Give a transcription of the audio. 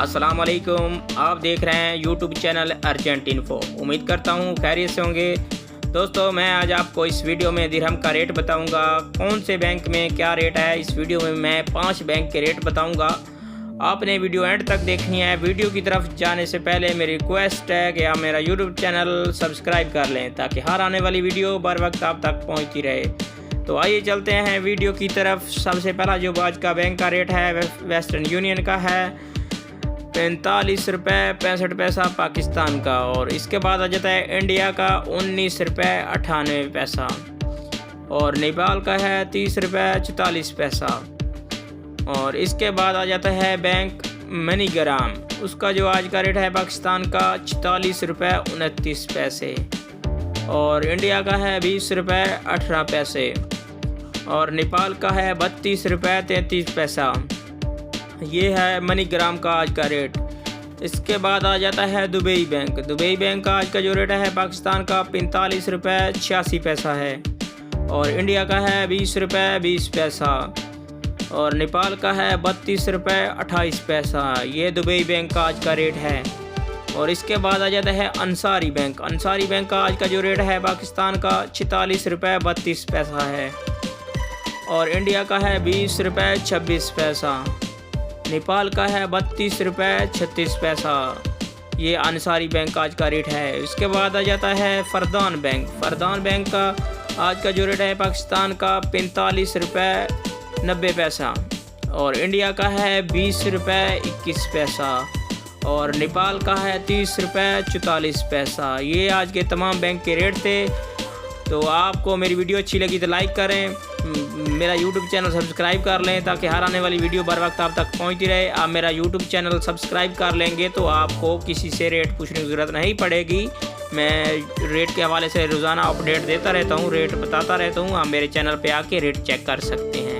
अस्सलाम वालेकुम। आप देख रहे हैं यूट्यूब चैनल अर्जेंट इन्फो। उम्मीद करता हूँ खैरियत से होंगे। दोस्तों, मैं आज आपको इस वीडियो में दिरहम का रेट बताऊंगा, कौन से बैंक में क्या रेट है। इस वीडियो में मैं 5 बैंक के रेट बताऊंगा। आपने वीडियो एंड तक देखनी है। वीडियो की तरफ जाने से पहले मेरी रिक्वेस्ट है कि आप मेरा यूट्यूब चैनल सब्सक्राइब कर लें ताकि हर आने वाली वीडियो बर वक्त आप तक पहुँचती रहे। तो आइए चलते हैं वीडियो की तरफ। सबसे पहला जो आज का बैंक का रेट है वेस्टर्न यूनियन का है 45 रुपये 65 पैसा पाकिस्तान का। और इसके बाद आ जाता है इंडिया का 19 रुपये 98 पैसा। और नेपाल का है 30 रुपये 44 पैसा। और इसके बाद आ जाता है बैंक मनीग्राम, उसका जो आज का रेट है पाकिस्तान का 46 रुपये 29 पैसे। और इंडिया का है 20 रुपये 18 पैसे। और नेपाल का है 32 रुपये 33 पैसा। ये है मनीग्राम का आज का रेट। इसके बाद आ जाता है दुबई बैंक। दुबई बैंक का आज का जो रेट है पाकिस्तान का 45 रुपये 86 पैसा है। और इंडिया का है 20 रुपये 20 पैसा। और नेपाल का है 32 रुपये 28 पैसा। ये दुबई बैंक का आज का रेट है। और इसके बाद आ जाता है अंसारी बैंक। अंसारी बैंक का आज का जो रेट है पाकिस्तान का 46 रुपये 32 पैसा है। और इंडिया का है 20 रुपये 26 पैसा। नेपाल का है 32 रुपये 36 पैसा। ये अंसारी बैंक का आज का रेट है। इसके बाद आ जाता है फरदान बैंक। फरदान बैंक का आज का जो रेट है पाकिस्तान का 45 रुपये 90 पैसा। और इंडिया का है 20 रुपये 21 पैसा। और नेपाल का है 30 रुपये 44 पैसा। ये आज के तमाम बैंक के रेट थे। तो आपको मेरी वीडियो अच्छी लगी तो लाइक करें, मेरा यूट्यूब चैनल सब्सक्राइब कर लें ताकि हर आने वाली वीडियो बर वक्त आप तक पहुंचती रहे। आप मेरा यूट्यूब चैनल सब्सक्राइब कर लेंगे तो आपको किसी से रेट पूछने की ज़रूरत नहीं पड़ेगी। मैं रेट के हवाले से रोज़ाना अपडेट देता रहता हूं, रेट बताता रहता हूं। आप मेरे चैनल पे आके रेट चेक कर सकते हैं।